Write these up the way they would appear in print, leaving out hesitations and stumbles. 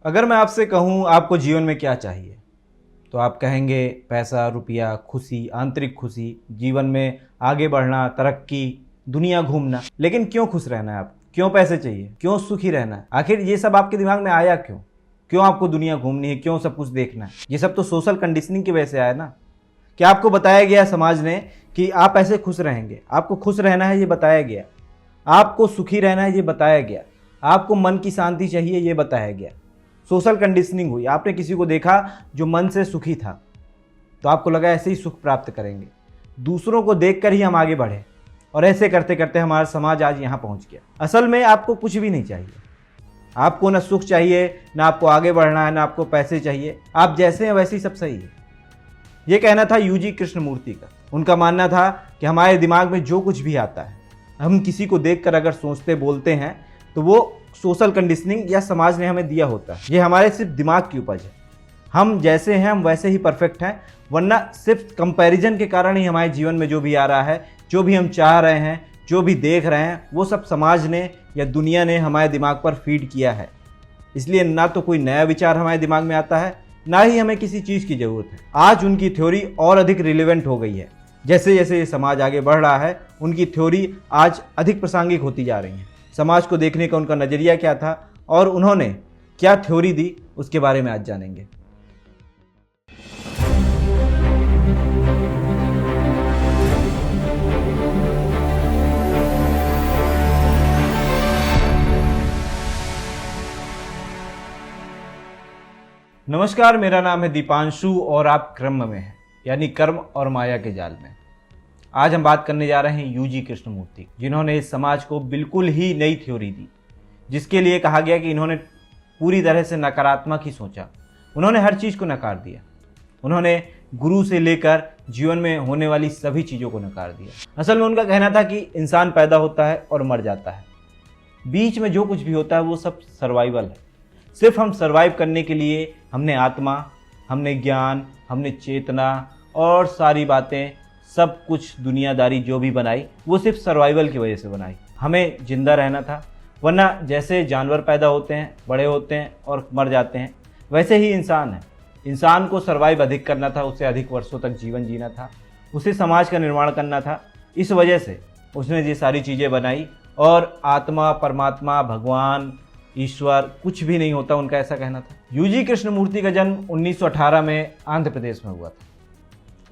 अगर मैं आपसे कहूँ आपको जीवन में क्या चाहिए, तो आप कहेंगे पैसा, रुपया, खुशी, आंतरिक खुशी, जीवन में आगे बढ़ना, तरक्की, दुनिया घूमना। लेकिन क्यों खुश रहना है आपको? क्यों पैसे चाहिए? क्यों सुखी रहना है? आखिर ये सब आपके दिमाग में आया क्यों? क्यों आपको दुनिया घूमनी है? क्यों सब कुछ देखना है? ये सब तो सोशल कंडीशनिंग की वजह से आया ना। क्या आपको बताया गया समाज ने कि आप ऐसे खुश रहेंगे? आपको खुश रहना है ये बताया गया, आपको सुखी रहना है ये बताया गया, आपको मन की शांति चाहिए ये बताया गया। सोशल कंडीशनिंग हुई। आपने किसी को देखा जो मन से सुखी था, तो आपको लगा ऐसे ही सुख प्राप्त करेंगे। दूसरों को देखकर ही हम आगे बढ़े और ऐसे करते करते हमारा समाज आज यहाँ पहुँच गया। असल में आपको कुछ भी नहीं चाहिए। आपको ना सुख चाहिए, ना आपको आगे बढ़ना है, ना आपको पैसे चाहिए। आप जैसे हैं वैसे ही सब सही है। ये कहना था यूजी कृष्णमूर्ति का। उनका मानना था कि हमारे दिमाग में जो कुछ भी आता है, हम किसी को देखकर अगर सोचते बोलते हैं तो वो सोशल कंडीशनिंग या समाज ने हमें दिया होता है। ये हमारे सिर्फ दिमाग की उपज है। हम जैसे हैं हम वैसे ही परफेक्ट हैं, वरना सिर्फ कंपैरिजन के कारण ही हमारे जीवन में जो भी आ रहा है, जो भी हम चाह रहे हैं, जो भी देख रहे हैं, वो सब समाज ने या दुनिया ने हमारे दिमाग पर फीड किया है। इसलिए ना तो कोई नया विचार हमारे दिमाग में आता है, ना ही हमें किसी चीज़ की ज़रूरत है। आज उनकी थ्योरी और अधिक रिलेवेंट हो गई है। जैसे जैसे ये समाज आगे बढ़ रहा है, उनकी थ्योरी आज अधिक प्रासंगिक होती जा रही है। समाज को देखने का उनका नज़रिया क्या था और उन्होंने क्या थ्योरी दी, उसके बारे में आज जानेंगे। नमस्कार, मेरा नाम है दीपांशु और आप क्रम में हैं, यानी कर्म और माया के जाल में। आज हम बात करने जा रहे हैं यूजी कृष्णमूर्ति, जिन्होंने इस समाज को बिल्कुल ही नई थ्योरी दी, जिसके लिए कहा गया कि इन्होंने पूरी तरह से नकारात्मक ही सोचा। उन्होंने हर चीज़ को नकार दिया। उन्होंने गुरु से लेकर जीवन में होने वाली सभी चीज़ों को नकार दिया। असल में उनका कहना था कि इंसान पैदा होता है और मर जाता है, बीच में जो कुछ भी होता है वो सब सर्वाइवल है। सिर्फ हम सर्वाइव करने के लिए हमने आत्मा, हमने ज्ञान, हमने चेतना और सारी बातें, सब कुछ दुनियादारी जो भी बनाई वो सिर्फ सर्वाइवल की वजह से बनाई। हमें जिंदा रहना था, वरना जैसे जानवर पैदा होते हैं, बड़े होते हैं और मर जाते हैं, वैसे ही इंसान है। इंसान को सर्वाइव अधिक करना था, उसे अधिक वर्षों तक जीवन जीना था, उसे समाज का निर्माण करना था। इस वजह से उसने ये सारी चीज़ें बनाई। और आत्मा, परमात्मा, भगवान, ईश्वर कुछ भी नहीं होता, उनका ऐसा कहना था। यूजी कृष्णमूर्ति का जन्म 1918 में आंध्र प्रदेश में हुआ था।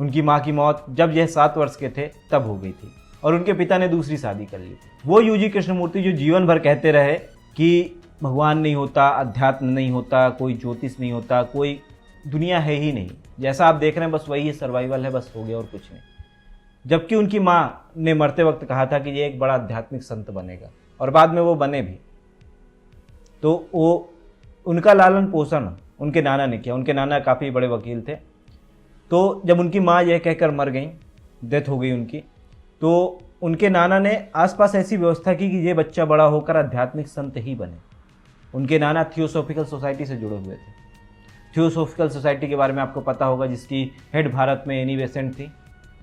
उनकी माँ की मौत जब यह 7 वर्ष के थे तब हो गई थी और उनके पिता ने दूसरी शादी कर ली थी। वो यूजी कृष्णमूर्ति जो जीवन भर कहते रहे कि भगवान नहीं होता, अध्यात्म नहीं होता, कोई ज्योतिष नहीं होता, कोई दुनिया है ही नहीं, जैसा आप देख रहे हैं बस वही है, सर्वाइवल है, बस हो गया और कुछ नहीं। जबकि उनकी माँ ने मरते वक्त कहा था कि ये एक बड़ा आध्यात्मिक संत बनेगा, और बाद में वो बने भी। तो वो उनका लालन पोषण उनके नाना ने किया। उनके नाना काफ़ी बड़े वकील थे। तो जब उनकी माँ यह कहकर मर गई, डेथ हो गई उनकी, तो उनके नाना ने आसपास ऐसी व्यवस्था की कि ये बच्चा बड़ा होकर आध्यात्मिक संत ही बने। उनके नाना थियोसॉफिकल सोसाइटी से जुड़े हुए थे। थियोसॉफिकल सोसाइटी के बारे में आपको पता होगा, जिसकी हेड भारत में एनी बेसेंट थी।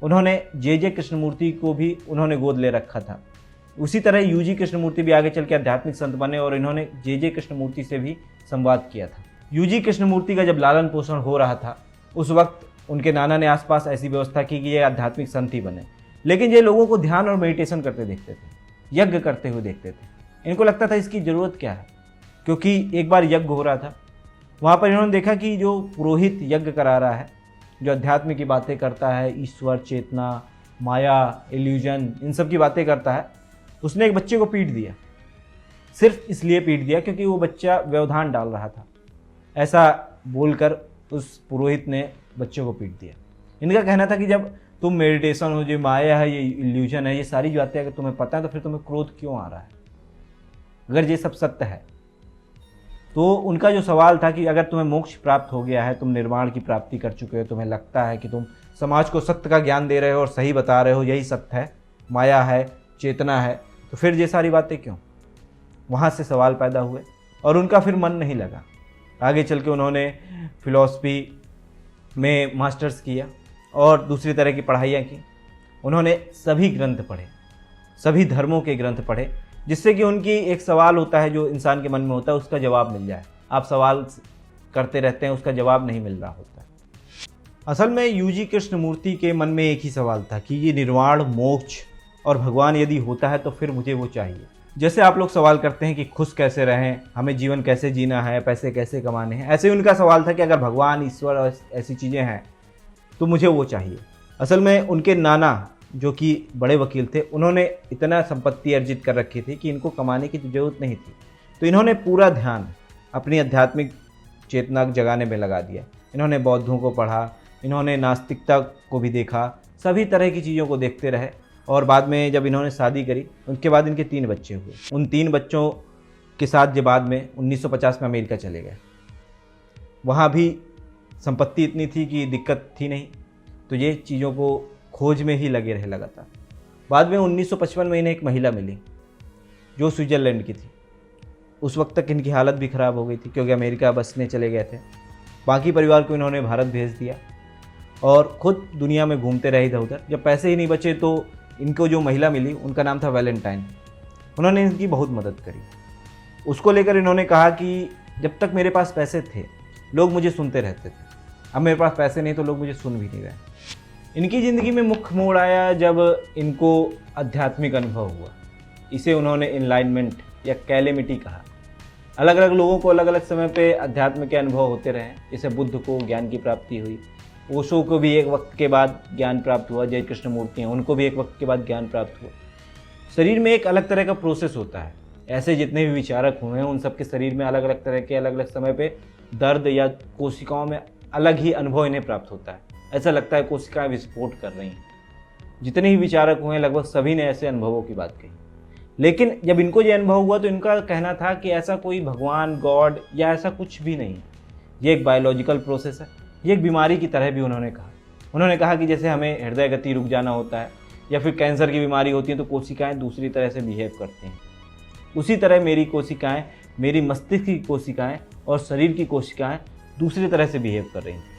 उन्होंने जे कृष्णमूर्ति को भी उन्होंने गोद ले रखा था। उसी तरह यूजी कृष्णमूर्ति भी आगे चल के आध्यात्मिक संत बने और इन्होंने जे कृष्णमूर्ति से भी संवाद किया था। यूजी कृष्णमूर्ति का जब लालन पोषण हो रहा था, उस वक्त उनके नाना ने आसपास ऐसी व्यवस्था की कि ये आध्यात्मिक संत ही बने। लेकिन ये लोगों को ध्यान और मेडिटेशन करते देखते थे, यज्ञ करते हुए देखते थे। इनको लगता था इसकी ज़रूरत क्या है, क्योंकि एक बार यज्ञ हो रहा था, वहाँ पर इन्होंने देखा कि जो पुरोहित यज्ञ करा रहा है, जो अध्यात्म की बातें करता है, ईश्वर, चेतना, माया, इल्यूजन, इन सब की बातें करता है, उसने एक बच्चे को पीट दिया। सिर्फ इसलिए पीट दिया क्योंकि वो बच्चा व्यवधान डाल रहा था। ऐसा बोलकर उस पुरोहित ने बच्चे को पीट दिया। इनका कहना था कि जब तुम मेडिटेशन हो, जो माया है, ये इल्यूजन है, ये सारी जो बातें अगर तुम्हें पता है तो फिर तुम्हें क्रोध क्यों आ रहा है, अगर ये सब सत्य है। तो उनका जो सवाल था कि अगर तुम्हें मोक्ष प्राप्त हो गया है, तुम निर्वाण की प्राप्ति कर चुके हो, तुम्हें लगता है कि तुम समाज को सत्य का ज्ञान दे रहे हो और सही बता रहे हो, यही सत्य है, माया है, चेतना है, तो फिर ये सारी बातें क्यों? वहाँ से सवाल पैदा हुए और उनका फिर मन नहीं लगा। आगे चल के उन्होंने फिलॉसफी में मास्टर्स किया और दूसरी तरह की पढ़ाइयाँ की। उन्होंने सभी ग्रंथ पढ़े, सभी धर्मों के ग्रंथ पढ़े, जिससे कि उनकी एक सवाल होता है जो इंसान के मन में होता है, उसका जवाब मिल जाए। आप सवाल करते रहते हैं, उसका जवाब नहीं मिल रहा होता है। असल में यूजी कृष्णमूर्ति के मन में एक ही सवाल था कि ये निर्वाण, मोक्ष और भगवान यदि होता है तो फिर मुझे वो चाहिए। जैसे आप लोग सवाल करते हैं कि खुश कैसे रहें, हमें जीवन कैसे जीना है, पैसे कैसे कमाने हैं, ऐसे ही उनका सवाल था कि अगर भगवान, ईश्वर और ऐसी चीज़ें हैं तो मुझे वो चाहिए। असल में उनके नाना जो कि बड़े वकील थे, उन्होंने इतना संपत्ति अर्जित कर रखी थी कि इनको कमाने की ज़रूरत नहीं थी। तो इन्होंने पूरा ध्यान अपनी आध्यात्मिक चेतना जगाने में लगा दिया। इन्होंने बौद्धों को पढ़ा, इन्होंने नास्तिकता को भी देखा, सभी तरह की चीज़ों को देखते रहे। और बाद में जब इन्होंने शादी करी, उनके बाद इनके 3 बच्चे हुए। उन 3 बच्चों के साथ जो बाद में 1950 में अमेरिका चले गए, वहाँ भी संपत्ति इतनी थी कि दिक्कत थी नहीं, तो ये चीज़ों को खोज में ही लगे रहे लगातार। बाद में 1955 में इन्हें एक महिला मिली जो स्विट्ज़रलैंड की थी। उस वक्त तक इनकी हालत भी ख़राब हो गई थी क्योंकि अमेरिका बसने चले गए थे। बाकी परिवार को इन्होंने भारत भेज दिया और ख़ुद दुनिया में घूमते रहे इधर उधर। जब पैसे ही नहीं बचे तो इनको जो महिला मिली, उनका नाम था वैलेंटाइन। उन्होंने इनकी बहुत मदद करी। उसको लेकर इन्होंने कहा कि जब तक मेरे पास पैसे थे लोग मुझे सुनते रहते थे, अब मेरे पास पैसे नहीं तो लोग मुझे सुन भी नहीं रहे। इनकी ज़िंदगी में मुख्य मोड़ आया जब इनको आध्यात्मिक अनुभव हुआ। इसे उन्होंने इनलाइनमेंट या कैलेमिटी कहा। अलग अलग लोगों को अलग अलग समय पे अध्यात्म के अनुभव होते रहे। जैसे बुद्ध को ज्ञान की प्राप्ति हुई, ओशो को भी एक वक्त के बाद ज्ञान प्राप्त हुआ, जय कृष्णमूर्ति हैं उनको भी एक वक्त के बाद ज्ञान प्राप्त हुआ। शरीर में एक अलग तरह का प्रोसेस होता है। ऐसे जितने भी विचारक हुए हैं उन सबके शरीर में अलग अलग तरह के अलग अलग समय पे दर्द या कोशिकाओं में अलग ही अनुभव इन्हें प्राप्त होता है। ऐसा लगता है कोशिकाएं विस्फोट कर रही हैं। जितने ही विचारक हुए लगभग सभी ने ऐसे अनुभवों की बात कही। लेकिन जब इनको ये अनुभव हुआ तो इनका कहना था कि ऐसा कोई भगवान, गॉड या ऐसा कुछ भी नहीं है। ये एक बायोलॉजिकल प्रोसेस है, ये एक बीमारी की तरह भी उन्होंने कहा। उन्होंने कहा कि जैसे हमें हृदय गति रुक जाना होता है या फिर कैंसर की बीमारी होती है तो कोशिकाएं दूसरी तरह से बिहेव करती हैं, उसी तरह मेरी कोशिकाएं, मेरी मस्तिष्क की कोशिकाएं और शरीर की कोशिकाएं दूसरी तरह से बिहेव कर रही थी।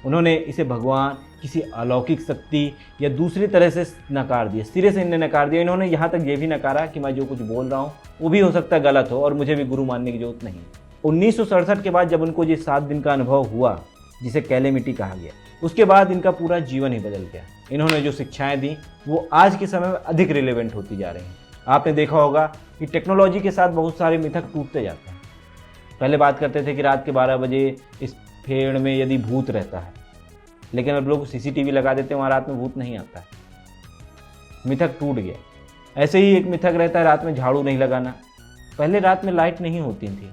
उन्होंने इसे भगवान, किसी अलौकिक शक्ति या दूसरी तरह से नकार दिया, सिरे से इन्हें नकार दिया। इन्होंने यहाँ तक ये भी नकारा कि मैं जो कुछ बोल रहा हूँ वो भी हो सकता है गलत हो और मुझे भी गुरु मानने की जरूरत नहीं। 1967 के बाद जब उनको ये 7 दिन का अनुभव हुआ जिसे कैलेमिटी कहा गया, उसके बाद इनका पूरा जीवन ही बदल गया। इन्होंने जो शिक्षाएं दी वो आज के समय में अधिक रिलेवेंट होती जा रही हैं। आपने देखा होगा कि टेक्नोलॉजी के साथ बहुत सारे मिथक टूटते जाते हैं। पहले बात करते थे कि रात के 12 बजे इस पेड़ में यदि भूत रहता है, लेकिन अब लोग सीसीटीवी लगा देते हैं, वहाँ रात में भूत नहीं आता है। मिथक टूट गया। ऐसे ही एक मिथक रहता है रात में झाड़ू नहीं लगाना। पहले रात में लाइट नहीं होती थी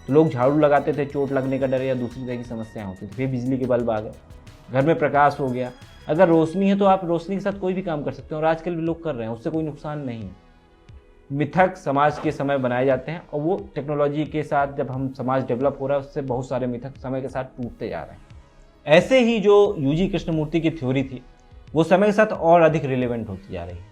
तो लोग झाड़ू लगाते थे, चोट लगने का डर या दूसरी तरह की समस्याएं होती थी। फिर बिजली के बल्ब आ गए, घर में प्रकाश हो गया। अगर रोशनी है तो आप रोशनी के साथ कोई भी काम कर सकते हैं और आजकल भी लोग कर रहे हैं, उससे कोई नुकसान नहीं है। मिथक समाज के समय बनाए जाते हैं और वो टेक्नोलॉजी के साथ जब हम समाज डेवलप हो रहा है उससे बहुत सारे मिथक समय के साथ टूटते जा रहे हैं। ऐसे ही जो यूजी कृष्णमूर्ति की थ्योरी थी वो समय के साथ और अधिक रिलेवेंट होती जा रही है।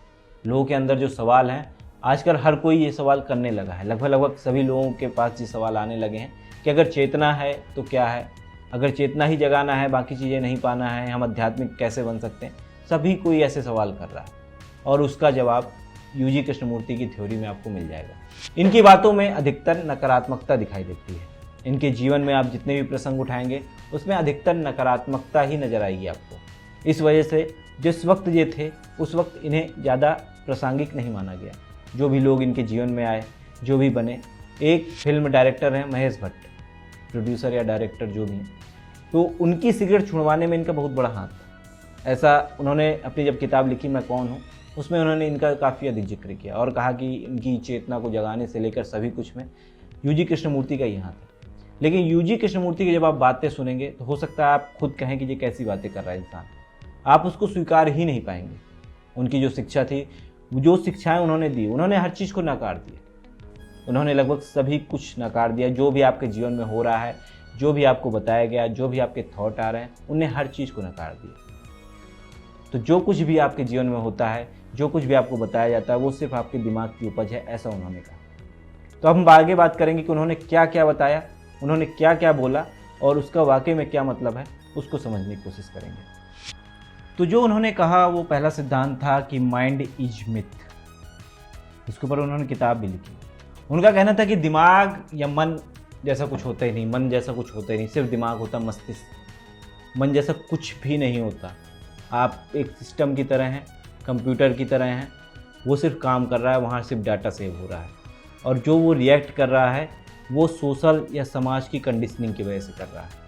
लोगों के अंदर जो सवाल हैं, आजकल हर कोई ये सवाल करने लगा है। लगभग सभी लोगों के पास ये सवाल आने लगे हैं कि अगर चेतना है तो क्या है, अगर चेतना ही जगाना है, बाकी चीज़ें नहीं पाना है, हम आध्यात्मिक कैसे बन सकते हैं। सभी कोई ऐसे सवाल कर रहा है और उसका जवाब यूजी कृष्णमूर्ति की थ्योरी में आपको मिल जाएगा। इनकी बातों में अधिकतर नकारात्मकता दिखाई देती है। इनके जीवन में आप जितने भी प्रसंग उठाएंगे उसमें अधिकतर नकारात्मकता ही नजर आएगी आपको। इस वजह से जिस वक्त ये थे उस वक्त इन्हें ज़्यादा प्रासंगिक नहीं माना गया। जो भी लोग इनके जीवन में आए, जो भी बने, एक फिल्म डायरेक्टर हैं महेश भट्ट, प्रोड्यूसर या डायरेक्टर जो भी हैं, तो उनकी सिगरेट छुड़वाने में इनका बहुत बड़ा हाथ था। ऐसा उन्होंने अपनी जब किताब लिखी मैं कौन हूँ, उसमें उन्होंने इनका काफ़ी अधिक जिक्र किया और कहा कि इनकी चेतना को जगाने से लेकर सभी कुछ में यूजी कृष्णमूर्ति का ही हाथ है। लेकिन यूजी कृष्णमूर्ति की जब आप बातें सुनेंगे तो हो सकता है आप खुद कहें कि ये कैसी बातें कर रहा है इंसान, आप उसको स्वीकार ही नहीं पाएंगे। उनकी जो शिक्षा थी, जो शिक्षाएं उन्होंने दी, उन्होंने हर चीज़ को नकार दिया। उन्होंने लगभग सभी कुछ नकार दिया। जो भी आपके जीवन में हो रहा है, जो भी आपको बताया गया, जो भी आपके थॉट आ रहे हैं, उन्हें हर चीज़ को नकार दिया। तो जो कुछ भी आपके जीवन में होता है, जो कुछ भी आपको बताया जाता है, वो सिर्फ आपके दिमाग की उपज है, ऐसा उन्होंने कहा। तो हम आगे बात करेंगे कि उन्होंने क्या क्या बताया, उन्होंने क्या क्या बोला और उसका वाकई में क्या मतलब है, उसको समझने की कोशिश करेंगे। तो जो उन्होंने कहा वो पहला सिद्धांत था कि माइंड इज मिथ। इसके ऊपर उन्होंने किताब भी लिखी। उनका कहना था कि दिमाग या मन जैसा कुछ होता ही नहीं, मन जैसा कुछ होता ही नहीं, सिर्फ दिमाग होता, मस्तिष्क। मन जैसा कुछ भी नहीं होता। आप एक सिस्टम की तरह हैं, कंप्यूटर की तरह हैं, वो सिर्फ काम कर रहा है, वहाँ सिर्फ डाटा सेव हो रहा है, और जो वो रिएक्ट कर रहा है वो सोशल या समाज की कंडीशनिंग की वजह से कर रहा है।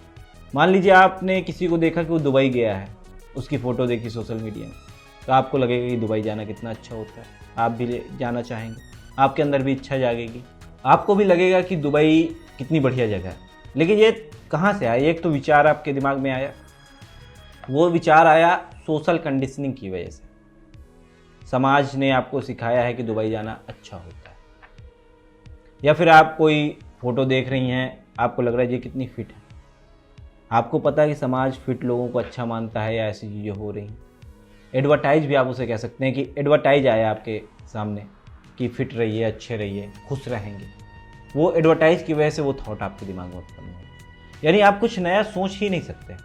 मान लीजिए आपने किसी को देखा कि वो दुबई गया है, उसकी फ़ोटो देखी सोशल मीडिया में, तो आपको लगेगा कि दुबई जाना कितना अच्छा होता है, आप भी जाना चाहेंगे, आपके अंदर भी इच्छा जागेगी, आपको भी लगेगा कि दुबई कितनी बढ़िया जगह है। लेकिन ये कहाँ से आया? एक तो विचार आपके दिमाग में आया, वो विचार आया सोशल कंडीशनिंग की वजह से। समाज ने आपको सिखाया है कि दुबई जाना अच्छा होता है। या फिर आप कोई फ़ोटो देख रही हैं, आपको लग रहा है ये कितनी फिट है, आपको पता है कि समाज फिट लोगों को अच्छा मानता है या ऐसी चीज़ें हो रही हैं। एडवर्टाइज भी आप उसे कह सकते हैं कि एडवर्टाइज आया आपके सामने कि फिट रहिए, अच्छे रहिए, खुश रहेंगे। वो एडवर्टाइज की वजह से वो थॉट आपके दिमाग में उत्पन्न हो, यानी आप कुछ नया सोच ही नहीं सकते,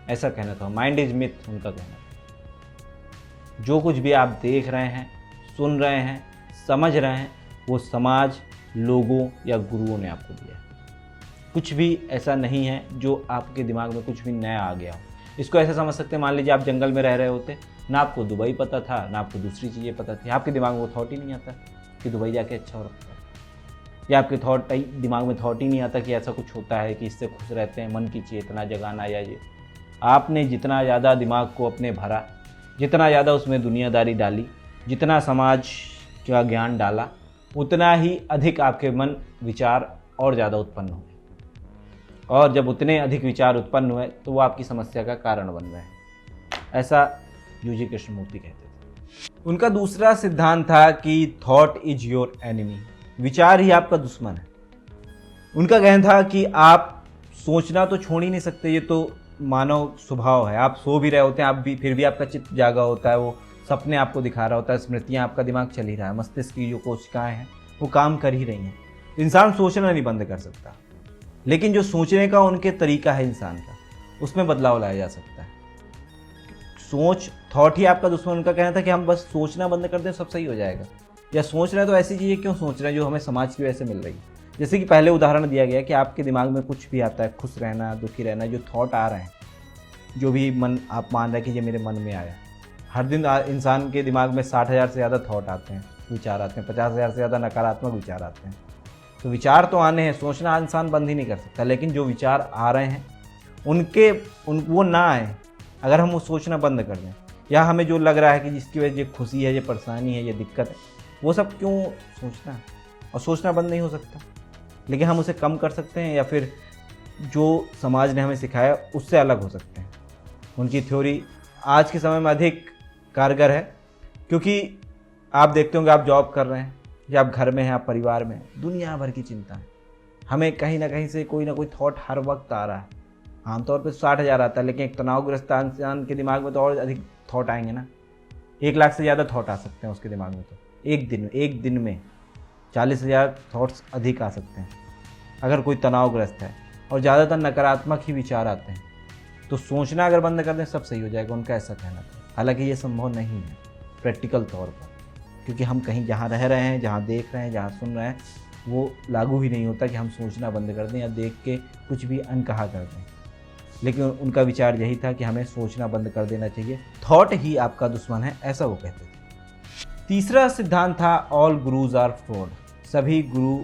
ऐसा कहना था। माइंड इज मिथ उनका कहना था। जो कुछ भी आप देख रहे हैं, सुन रहे हैं, समझ रहे हैं, वो समाज, लोगों या गुरुओं ने आपको दिया है। कुछ भी ऐसा नहीं है जो आपके दिमाग में कुछ भी नया आ गया हो। इसको ऐसा समझ सकते हैं, मान लीजिए आप जंगल में रह रहे होते, ना आपको दुबई पता था, ना आपको दूसरी चीज़ें पता थी, आपके दिमाग में वो थॉट ही नहीं आता कि दुबई जाके अच्छा हो रखा है, या आपके दिमाग में थॉट ही नहीं आता कि ऐसा कुछ होता है कि इससे खुश रहते हैं, मन की चेतना जगाना या ये। आपने जितना ज़्यादा दिमाग को अपने भरा, जितना ज़्यादा उसमें दुनियादारी डाली, जितना समाज का ज्ञान डाला, उतना ही अधिक आपके मन विचार और ज़्यादा उत्पन्न हुए, और जब उतने अधिक विचार उत्पन्न हुए तो वो आपकी समस्या का कारण बन रहे हैं। ऐसा यूजी कृष्णमूर्ति कहते थे। उनका दूसरा सिद्धांत था कि थॉट इज योर एनिमी, विचार ही आपका दुश्मन है। उनका कहना था कि आप सोचना तो छोड़ ही नहीं सकते, ये तो मानव स्वभाव है। आप सो भी रहे होते हैं, आप भी, फिर भी आपका चित्त जागा होता है, वो सपने आपको दिखा रहा होता है, स्मृतियाँ, आपका दिमाग चल ही रहा है, मस्तिष्क की जो कोशिकाएं हैं वो काम कर ही रही हैं। इंसान सोचना नहीं बंद कर सकता, लेकिन जो सोचने का उनके तरीका है इंसान का, उसमें बदलाव लाया जा सकता है। सोच, थॉट ही आपका दुश्मन। उनका कहना था कि हम बस सोचना बंद कर दें, सब सही हो जाएगा, या सोच रहे हैं तो ऐसी चीज़ें क्यों सोच रहे हैं जो हमें समाज की वजह से मिल रही है। जैसे कि पहले उदाहरण दिया गया कि आपके दिमाग में कुछ भी आता है, खुश रहना, दुखी रहना, जो थॉट आ रहे हैं, जो भी मन आप मान रहे हैं कि ये मेरे मन में आया, हर दिन इंसान के दिमाग में 60,000 से ज़्यादा थॉट आते हैं, विचार आते हैं, 50,000 से ज़्यादा नकारात्मक विचार आते हैं। तो विचार तो आने हैं, सोचना इंसान बंद ही नहीं कर सकता, लेकिन जो विचार आ रहे हैं वो ना आए। अगर हम वो सोचना बंद कर दें, या हमें जो लग रहा है कि जिसकी वजह से खुशी है, ये परेशानी है, ये दिक्कत है, वो सब क्यों सोचना है? और सोचना बंद नहीं हो सकता, लेकिन हम उसे कम कर सकते हैं, या फिर जो समाज ने हमें सिखाया उससे अलग हो सकते हैं। उनकी थ्योरी आज के समय में अधिक कारगर है, क्योंकि आप देखते होंगे, आप जॉब कर रहे हैं या आप घर में हैं, आप परिवार में, दुनिया भर की चिंता है। हमें कहीं ना कहीं से कोई ना कोई थॉट हर वक्त आ रहा है। आमतौर पे 60,000 आता है, लेकिन एक तनावग्रस्त इंसान के दिमाग में तो और अधिक थॉट आएंगे ना। 1 लाख से ज़्यादा थॉट आ सकते हैं उसके दिमाग में, तो एक दिन में 40,000 थॉट्स अधिक आ सकते हैं अगर कोई तनावग्रस्त है, और ज़्यादातर नकारात्मक ही विचार आते हैं। तो सोचना अगर बंद कर दें सब सही हो जाएगा, उनका ऐसा कहना था। हालांकि ये संभव नहीं है प्रैक्टिकल तौर पर, क्योंकि हम कहीं जहाँ रह रहे हैं, जहाँ देख रहे हैं, जहाँ सुन रहे हैं, वो लागू ही नहीं होता कि हम सोचना बंद कर दें या देख के कुछ भी अनकहा कर दें। लेकिन उनका विचार यही था कि हमें सोचना बंद कर देना चाहिए, थॉट ही आपका दुश्मन है, ऐसा वो कहते थे। तीसरा सिद्धांत था ऑल गुरुज आर फ्रॉड, सभी गुरु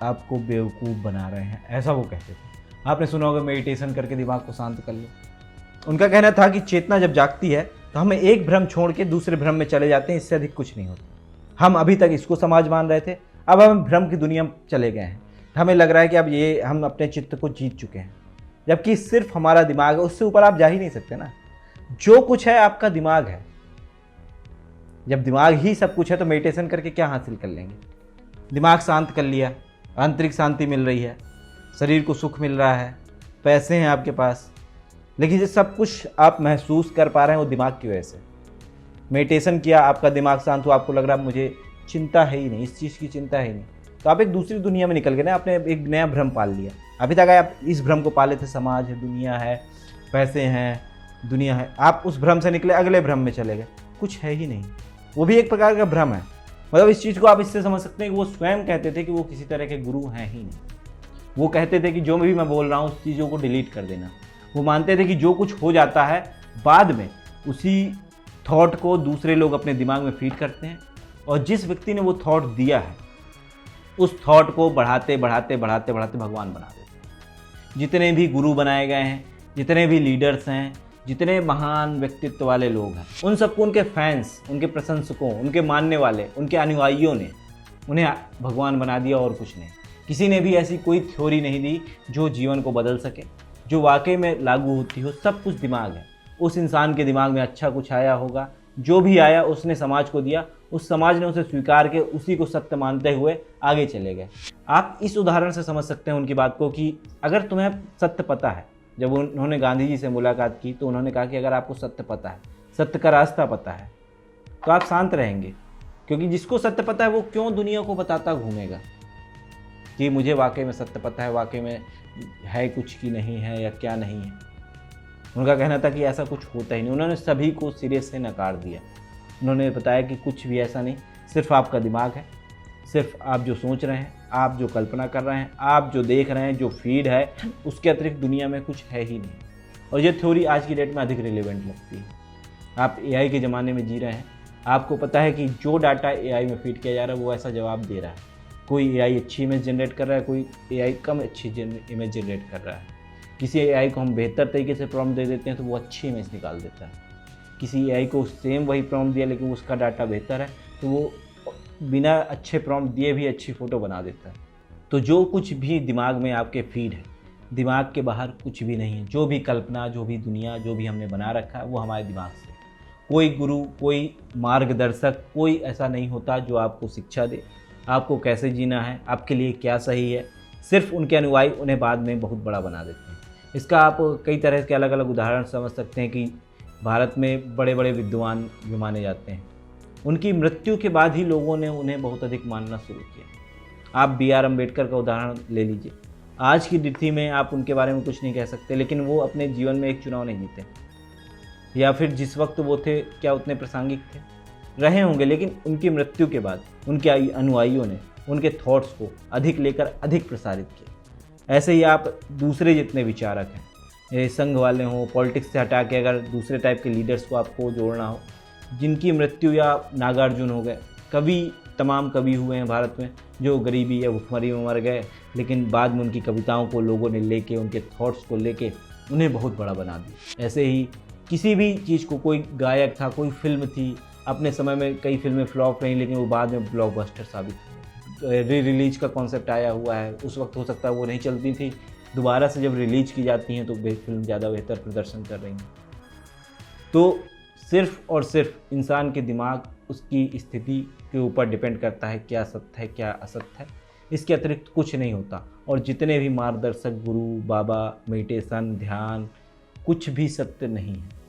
आपको बेवकूफ़ बना रहे हैं, ऐसा वो कहते थे। आपने सुना होगा मेडिटेशन करके दिमाग को शांत कर लो। उनका कहना था कि चेतना जब जागती है तो हमें एक भ्रम छोड़ के दूसरे भ्रम में चले जाते हैं, इससे अधिक कुछ नहीं होता। हम अभी तक इसको समाज मान रहे थे, अब हम भ्रम की दुनिया में चले गए हैं। हमें लग रहा है कि अब ये हम अपने चित्त को जीत चुके हैं, जबकि सिर्फ हमारा दिमाग है, उससे ऊपर आप जा ही नहीं सकते ना। जो कुछ है आपका दिमाग है। जब दिमाग ही सब कुछ है तो मेडिटेशन करके क्या हासिल कर लेंगे? दिमाग शांत कर लिया, आंतरिक शांति मिल रही है, शरीर को सुख मिल रहा है, पैसे हैं आपके पास, लेकिन ये सब कुछ आप महसूस कर पा रहे हैं वो दिमाग की वजह से। मेडिटेशन किया, आपका दिमाग शांत हुआ, आपको लग रहा है मुझे चिंता है ही नहीं, इस चीज़ की चिंता है ही नहीं, तो आप एक दूसरी दुनिया में निकल गए ना, आपने एक नया भ्रम पाल लिया। अभी तक आप इस भ्रम को पाले थे, समाज है, दुनिया है, पैसे हैं, दुनिया है, आप उस भ्रम से निकले, अगले भ्रम में चले गए, कुछ है ही नहीं। वो भी एक प्रकार का भ्रम है। मतलब इस चीज़ को आप इससे समझ सकते हैं कि वो स्वयं कहते थे कि वो किसी तरह के गुरु हैं ही नहीं। वो कहते थे कि जो भी मैं बोल रहा हूँ उस चीज़ों को डिलीट कर देना। वो मानते थे कि जो कुछ हो जाता है बाद में उसी थॉट को दूसरे लोग अपने दिमाग में फीड करते हैं, और जिस व्यक्ति ने वो थॉट दिया है उस थॉट को बढ़ाते बढ़ाते बढ़ाते बढ़ाते भगवान बना देते हैं। जितने भी गुरु बनाए गए हैं, जितने भी लीडर्स हैं, जितने महान व्यक्तित्व वाले लोग हैं, उन सबको उनके फैंस, उनके प्रशंसकों, उनके मानने वाले, उनके अनुयायियों ने उन्हें भगवान बना दिया और कुछ नहीं। किसी ने भी ऐसी कोई थ्योरी नहीं दी जो जीवन को बदल सके, जो वाकई में लागू होती हो। सब कुछ दिमाग है। उस इंसान के दिमाग में अच्छा कुछ आया होगा, जो भी आया उसने समाज को दिया, उस समाज ने उसे स्वीकार के उसी को सत्य मानते हुए आगे चले गए। आप इस उदाहरण से समझ सकते हैं उनकी बात को कि अगर तुम्हें सत्य पता है, जब उन्होंने गांधी जी से मुलाकात की तो उन्होंने कहा कि अगर आपको सत्य पता है, सत्य का रास्ता पता है, तो आप शांत रहेंगे, क्योंकि जिसको सत्य पता है वो क्यों दुनिया को बताता घूमेगा कि मुझे वाकई में सत्य पता है, वाकई में है कुछ की नहीं है या क्या नहीं है। उनका कहना था कि ऐसा कुछ होता ही नहीं। उन्होंने सभी को सिरे से नकार दिया। उन्होंने बताया कि कुछ भी ऐसा नहीं, सिर्फ आपका दिमाग है, सिर्फ आप जो सोच रहे हैं, आप जो कल्पना कर रहे हैं, आप जो देख रहे हैं, जो फीड है, उसके अतिरिक्त दुनिया में कुछ है ही नहीं। और ये थ्योरी आज की डेट में अधिक रिलेवेंट लगती है। आप एआई के ज़माने में जी रहे हैं, आपको पता है कि जो डाटा एआई में फीड किया जा रहा है वो ऐसा जवाब दे रहा है। कोई एआई अच्छी इमेज जनरेट कर रहा है, कोई एआई कम अच्छी इमेज जनरेट कर रहा है। किसी एआई को हम बेहतर तरीके से प्रॉम्प्ट दे देते हैं तो वो अच्छी इमेज निकाल देता है। किसी एआई को सेम वही प्रॉम्प्ट दिया लेकिन उसका डाटा बेहतर है तो वो बिना अच्छे प्रॉम्प्ट दिए भी अच्छी फ़ोटो बना देता है। तो जो कुछ भी दिमाग में आपके फीड है, दिमाग के बाहर कुछ भी नहीं है। जो भी कल्पना, जो भी दुनिया, जो भी हमने बना रखा है वो हमारे दिमाग से। कोई गुरु, कोई मार्गदर्शक, कोई ऐसा नहीं होता जो आपको शिक्षा दे, आपको कैसे जीना है, आपके लिए क्या सही है। सिर्फ उनके अनुयायी उन्हें बाद में बहुत बड़ा बना देते हैं। इसका आप कई तरह के अलग अलग उदाहरण समझ सकते हैं कि भारत में बड़े बड़े विद्वान जो माने जाते हैं, उनकी मृत्यु के बाद ही लोगों ने उन्हें बहुत अधिक मानना शुरू किया। आप BR अम्बेडकर का उदाहरण ले लीजिए। आज की तिथि में आप उनके बारे में कुछ नहीं कह सकते, लेकिन वो अपने जीवन में एक चुनाव नहीं जीते, या फिर जिस वक्त वो थे क्या उतने प्रासंगिक थे, रहे होंगे, लेकिन उनकी मृत्यु के बाद उनके अनुयायियों ने उनके थॉट्स को अधिक लेकर अधिक प्रसारित किया। ऐसे ही आप दूसरे जितने विचारक हैं, ये संघ वाले हों, पॉलिटिक्स से हटा के अगर दूसरे टाइप के लीडर्स को आपको जोड़ना हो, जिनकी मृत्यु, या नागार्जुन हो गए, कवि, तमाम कवि हुए हैं भारत में जो गरीबी या भुखमरी में मर गए, लेकिन बाद में उनकी कविताओं को लोगों ने लेके, उनके थॉट्स को लेके उन्हें बहुत बड़ा बना दिया। ऐसे ही किसी भी चीज़ को, कोई गायक था, कोई फिल्म थी, अपने समय में कई फिल्में फ्लॉप रहीं लेकिन वो बाद में ब्लॉकबस्टर साबित हुई। री रिलीज का कॉन्सेप्ट आया हुआ है, उस वक्त हो सकता है वो नहीं चलती थी, दोबारा से जब रिलीज की जाती हैं तो फिल्म ज़्यादा बेहतर प्रदर्शन कर रही हैं। तो सिर्फ और सिर्फ इंसान के दिमाग, उसकी स्थिति के ऊपर डिपेंड करता है क्या सत्य है, क्या असत्य है। इसके अतिरिक्त कुछ नहीं होता। और जितने भी मार्गदर्शक, गुरु, बाबा, मेडिटेशन, ध्यान, कुछ भी सत्य नहीं है।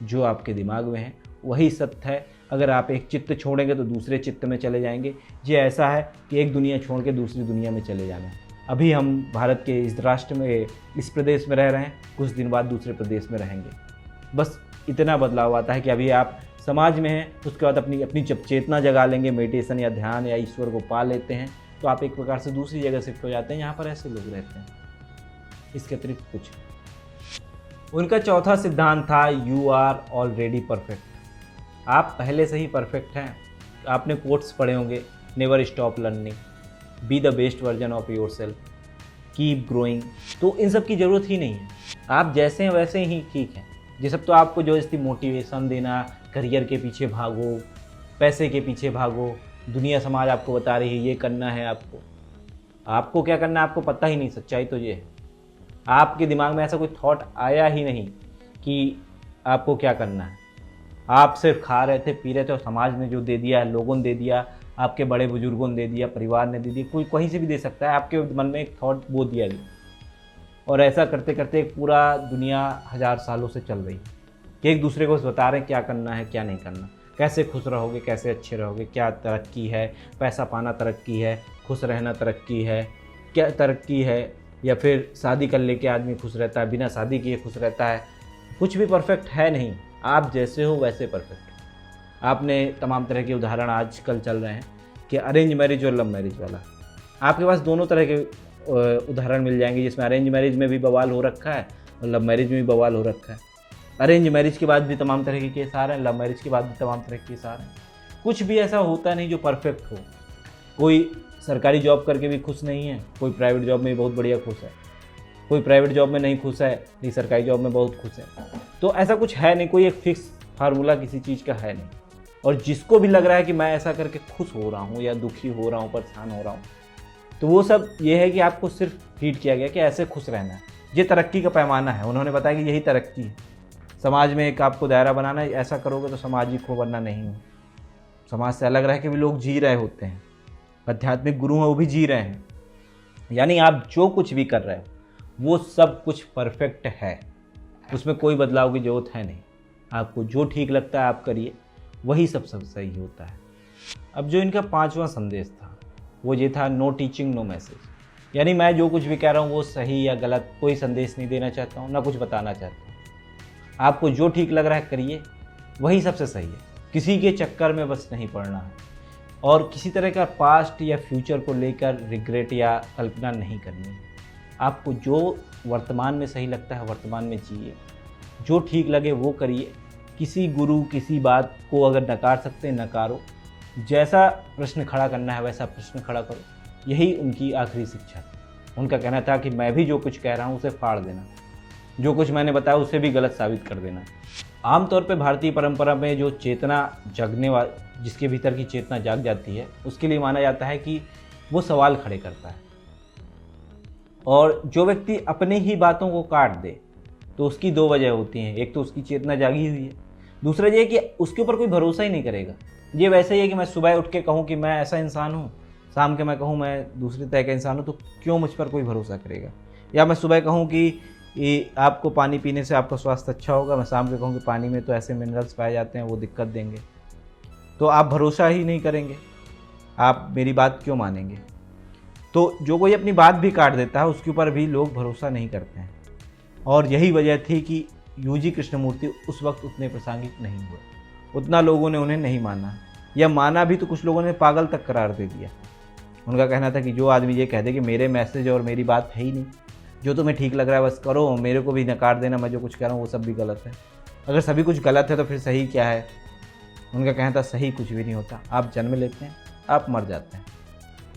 जो आपके दिमाग में है वही सत्य है। अगर आप एक चित्त छोड़ेंगे तो दूसरे चित्त में चले जाएंगे। ये ऐसा है कि एक दुनिया छोड़ के दूसरी दुनिया में चले जाना है। अभी हम भारत के इस राष्ट्र में, इस प्रदेश में रह रहे हैं, कुछ दिन बाद दूसरे प्रदेश में रहेंगे। बस इतना बदलाव आता है कि अभी आप समाज में हैं, उसके बाद अपनी जब चेतना जगा लेंगे, मेडिटेशन या ध्यान या ईश्वर को पा लेते हैं, तो आप एक प्रकार से दूसरी जगह शिफ्ट हो जाते हैं। यहाँ पर ऐसे लोग रहते हैं, इसके अतिरिक्त कुछ। उनका चौथा सिद्धांत था, यू आर ऑलरेडी परफेक्ट। आप पहले से ही परफेक्ट हैं। आपने कोट्स पढ़े होंगे, never stop learning, be the best version of your self, keep growing. तो इन सब की ज़रूरत ही नहीं है। आप जैसे हैं वैसे ही ठीक हैं। ये सब तो आपको जो इसकी मोटिवेशन देना, करियर के पीछे भागो, पैसे के पीछे भागो, दुनिया समाज आपको बता रही है ये करना है आपको क्या करना है आपको पता ही नहीं। सच्चाई तो ये है, आपके दिमाग में ऐसा कोई थॉट आया ही नहीं कि आपको क्या करना है। आप सिर्फ खा रहे थे, पी रहे थे, और समाज ने जो दे दिया, लोगों ने दे दिया, आपके बड़े बुजुर्गों ने दे दिया, परिवार ने दे दिया, कोई कहीं से भी दे सकता है। आपके मन में एक थॉट वो दिया गया, और ऐसा करते करते एक पूरा दुनिया 1000 सालों से चल रही है कि एक दूसरे को बता रहे हैं क्या करना है, क्या नहीं करना, कैसे खुश रहोगे, कैसे अच्छे रहोगे, क्या तरक्की है, पैसा पाना तरक्की है, खुश रहना तरक्की है, क्या तरक्की है, या फिर शादी कर लेके आदमी खुश रहता है, बिना शादी किए खुश रहता है। कुछ भी परफेक्ट है नहीं। आप जैसे हो वैसे परफेक्ट। आपने तमाम तरह के उदाहरण आजकल चल रहे हैं कि अरेंज मैरिज और लव मैरिज वाला। आपके पास दोनों तरह के उदाहरण मिल जाएंगे जिसमें अरेंज मैरिज में भी बवाल हो रखा है और लव मैरिज में भी बवाल हो रखा है। अरेंज मैरिज के बाद भी तमाम तरह के केस आ रहे हैं, लव मैरिज के बाद भी तमाम तरह के केस आ रहे हैं। कुछ भी ऐसा होता नहीं जो परफेक्ट हो। कोई सरकारी जॉब करके भी खुश नहीं है, कोई प्राइवेट जॉब में भी बहुत बढ़िया खुश है, कोई प्राइवेट जॉब में नहीं खुश है, नहीं सरकारी जॉब में बहुत खुश है। तो ऐसा कुछ है नहीं, कोई एक फिक्स फार्मूला किसी चीज़ का है नहीं। और जिसको भी लग रहा है कि मैं ऐसा करके खुश हो रहा हूँ या दुखी हो रहा हूँ, परेशान हो रहा हूँ, तो वो सब ये है कि आपको सिर्फ फीड किया गया कि ऐसे खुश रहना है, ये तरक्की का पैमाना है। उन्होंने बताया कि यही तरक्की है, समाज में एक आपको दायरा बनाना है, ऐसा करोगे तो सामाजिक हो वरना नहीं हो। समाज से अलग रह के भी लोग जी रहे होते हैं, आध्यात्मिक गुरु हैं वो भी जी रहे हैं। यानी आप जो कुछ भी कर रहे हो वो सब कुछ परफेक्ट है, उसमें कोई बदलाव की जरूरत है नहीं। आपको जो ठीक लगता है आप करिए, वही सब सही होता है। अब जो इनका 5वां संदेश था वो ये था, नो टीचिंग नो मैसेज। यानी मैं जो कुछ भी कह रहा हूँ वो सही या गलत कोई संदेश नहीं देना चाहता हूँ, ना कुछ बताना चाहता हूँ। आपको जो ठीक लग रहा है करिए, वही सबसे सही है। किसी के चक्कर में बस नहीं पड़ना है और किसी तरह का पास्ट या फ्यूचर को लेकर रिग्रेट या कल्पना नहीं करनी है। आपको जो वर्तमान में सही लगता है वर्तमान में जिए, जो ठीक लगे वो करिए। किसी गुरु किसी बात को अगर नकार सकते हैं नकारो, जैसा प्रश्न खड़ा करना है वैसा प्रश्न खड़ा करो। यही उनकी आखिरी शिक्षा थी। उनका कहना था कि मैं भी जो कुछ कह रहा हूँ उसे फाड़ देना, जो कुछ मैंने बताया उसे भी गलत साबित कर देना। आमतौर पे भारतीय परंपरा में जो चेतना जगने वाली, जिसके भीतर की चेतना जाग जाती है, उसके लिए माना जाता है कि वो सवाल खड़े करता है। और जो व्यक्ति अपनी ही बातों को काट दे तो उसकी 2 वजह होती हैं। एक तो उसकी चेतना जागी हुई है, दूसरा ये कि उसके ऊपर कोई भरोसा ही नहीं करेगा। ये वैसे ही है कि मैं सुबह उठ के कहूँ कि मैं ऐसा इंसान हूँ, शाम के मैं कहूँ मैं दूसरे तरह का इंसान हूँ, तो क्यों मुझ पर कोई भरोसा करेगा। या मैं सुबह कहूँ कि आपको पानी पीने से आपका स्वास्थ्य अच्छा होगा, मैं शाम के कहूँ कि पानी में तो ऐसे मिनरल्स पाए जाते हैं वो दिक्कत देंगे, तो आप भरोसा ही नहीं करेंगे, आप मेरी बात क्यों मानेंगे। तो जो कोई अपनी बात भी काट देता है उसके ऊपर भी लोग भरोसा नहीं करते हैं। और यही वजह थी कि यूजी कृष्णमूर्ति उस वक्त उतने प्रासंगिक नहीं हुए, उतना लोगों ने उन्हें नहीं माना, या माना भी तो कुछ लोगों ने पागल तक करार दे दिया। उनका कहना था कि जो आदमी ये कह दे कि मेरे मैसेज और मेरी बात है ही नहीं, जो तुम्हें ठीक लग रहा है बस करो, मेरे को भी नकार देना, मैं जो कुछ कह रहा हूँ वो सब भी गलत है। अगर सभी कुछ गलत है तो फिर सही क्या है। उनका कहना था सही कुछ भी नहीं होता, आप जन्म लेते हैं आप मर जाते हैं,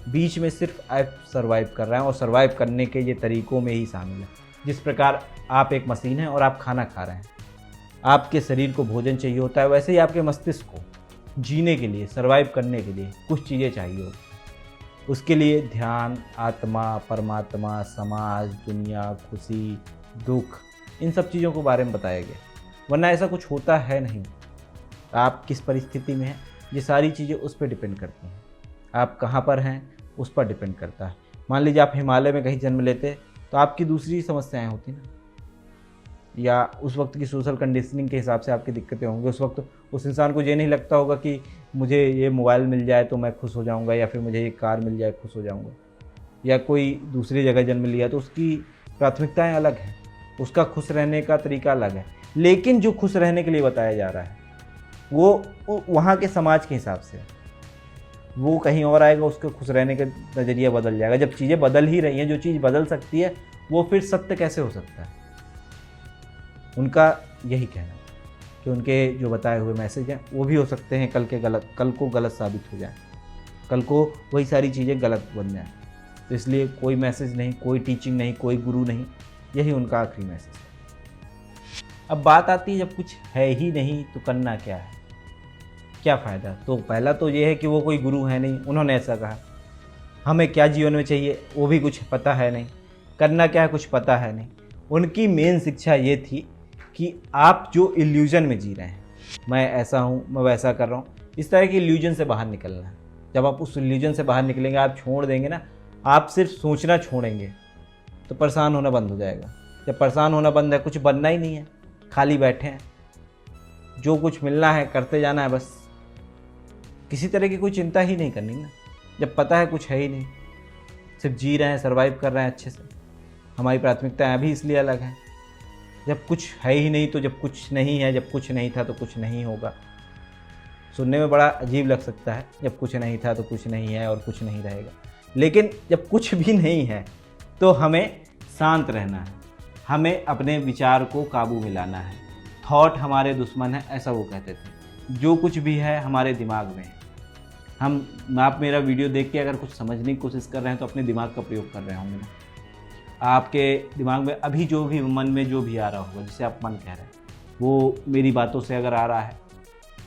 बीच में सिर्फ आप सर्वाइव कर रहे हैं। और सर्वाइव करने के ये तरीक़ों में ही शामिल है। जिस प्रकार आप एक मशीन हैं और आप खाना खा रहे हैं, आपके शरीर को भोजन चाहिए होता है, वैसे ही आपके मस्तिष्क को जीने के लिए, सर्वाइव करने के लिए कुछ चीज़ें चाहिए होती हैं। उसके लिए ध्यान, आत्मा, परमात्मा, समाज, दुनिया, खुशी, दुख, इन सब चीज़ों के बारे में बताया गया, वरना ऐसा कुछ होता है नहीं। आप किस परिस्थिति में हैं ये सारी चीज़ें उस पर डिपेंड करती हैं। आप कहाँ पर हैं उस पर डिपेंड करता है। मान लीजिए आप हिमालय में कहीं जन्म लेते तो आपकी दूसरी समस्याएं होती ना, या उस वक्त की सोशल कंडीशनिंग के हिसाब से आपकी दिक्कतें होंगी। उस वक्त उस इंसान को ये नहीं लगता होगा कि मुझे ये मोबाइल मिल जाए तो मैं खुश हो जाऊंगा, या फिर मुझे ये कार मिल जाए खुश हो जाऊंगा। या कोई दूसरी जगह जन्म लिया तो उसकी प्राथमिकताएं अलग हैं, उसका खुश रहने का तरीका अलग है। लेकिन जो खुश रहने के लिए बताया जा रहा है वो वहाँ के समाज के हिसाब से, वो कहीं और आएगा, उसके खुश रहने का नज़रिया बदल जाएगा। जब चीज़ें बदल ही रही हैं, जो चीज़ बदल सकती है वो फिर सत्य कैसे हो सकता है। उनका यही कहना है कि उनके जो बताए हुए मैसेज हैं वो भी हो सकते हैं कल को गलत साबित हो जाए, कल को वही सारी चीज़ें गलत बन जाएं। तो इसलिए कोई मैसेज नहीं, कोई टीचिंग नहीं, कोई गुरु नहीं, यही उनका आखिरी मैसेज है। अब बात आती है जब कुछ है ही नहीं तो करना क्या है, क्या फ़ायदा। तो पहला तो ये है कि वो कोई गुरु है नहीं, उन्होंने ऐसा कहा। हमें क्या जीवन में चाहिए वो भी कुछ पता है नहीं, करना क्या है कुछ पता है नहीं। उनकी मेन शिक्षा ये थी कि आप जो इल्यूजन में जी रहे हैं, मैं ऐसा हूँ, मैं वैसा कर रहा हूँ, इस तरह की इल्यूजन से बाहर निकलना है। जब आप उस इल्यूजन से बाहर निकलेंगे, आप छोड़ देंगे ना, आप सिर्फ सोचना छोड़ेंगे तो परेशान होना बंद हो जाएगा। जब परेशान होना बंद है, कुछ बनना ही नहीं है, खाली बैठे हैं, जो कुछ मिलना है करते जाना है बस, किसी तरह की कोई चिंता ही नहीं करनी ना। जब पता है कुछ है ही नहीं, सिर्फ जी रहे हैं, सर्वाइव कर रहे हैं अच्छे से। हमारी प्राथमिकताएं अभी इसलिए अलग हैं। जब कुछ है ही नहीं तो जब कुछ नहीं है, जब कुछ नहीं था तो कुछ नहीं होगा। सुनने में बड़ा अजीब लग सकता है, जब कुछ नहीं था तो कुछ नहीं है और कुछ नहीं रहेगा। लेकिन जब कुछ भी नहीं है तो हमें शांत रहना है, हमें अपने विचार को काबू में लाना है। थॉट हमारे दुश्मन है, ऐसा वो कहते थे। जो कुछ भी है हमारे दिमाग में है। आप मेरा वीडियो देख के अगर कुछ समझने की कोशिश कर रहे हैं तो अपने दिमाग का प्रयोग कर रहे होंगे ना। आपके दिमाग में अभी जो भी मन में जो भी आ रहा होगा, जिसे आप मन कह रहे हैं, वो मेरी बातों से अगर आ रहा है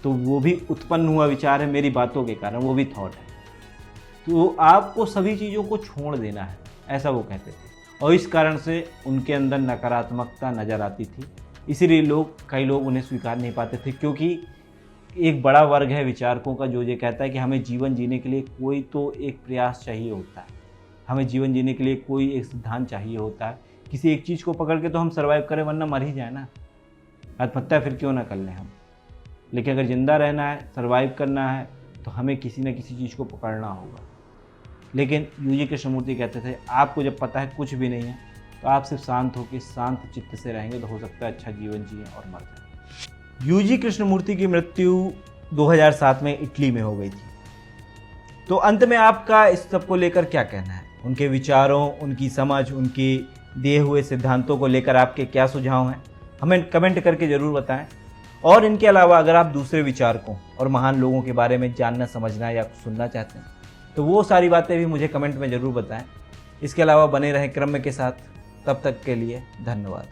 तो वो भी उत्पन्न हुआ विचार है मेरी बातों के कारण, वो भी थॉट है। तो आपको सभी चीज़ों को छोड़ देना है, ऐसा वो कहते थे। और इस कारण से उनके अंदर नकारात्मकता नज़र आती थी। इसीलिए कई लोग उन्हें स्वीकार नहीं पाते थे, क्योंकि एक बड़ा वर्ग है विचारकों का जो ये कहता है कि हमें जीवन जीने के लिए कोई तो एक प्रयास चाहिए होता है, हमें जीवन जीने के लिए कोई एक सिद्धांत चाहिए होता है। किसी एक चीज़ को पकड़ के तो हम सर्वाइव करें, वरना मर ही जाए ना। आत्महत्या फिर क्यों ना कर लें हम। लेकिन अगर ज़िंदा रहना है, सर्वाइव करना है, तो हमें किसी न किसी चीज़ को पकड़ना होगा। लेकिन यूजी कृष्णमूर्ति कहते थे आपको जब पता है कुछ भी नहीं है तो आप सिर्फ शांत होकर शांत चित्त से रहेंगे तो हो सकता है अच्छा जीवन जिए और मर जाए। यूजी कृष्णमूर्ति की मृत्यु 2007 में इटली में हो गई थी। तो अंत में आपका इस सब को लेकर क्या कहना है? उनके विचारों, उनकी समझ, उनके दिए हुए सिद्धांतों को लेकर आपके क्या सुझाव हैं? हमें कमेंट करके ज़रूर बताएं। और इनके अलावा अगर आप दूसरे विचारकों और महान लोगों के बारे में जानना, समझना या सुनना चाहते हैं तो वो सारी बातें भी मुझे कमेंट में ज़रूर बताएं। इसके अलावा बने रहें क्रम के साथ। तब तक के लिए धन्यवाद।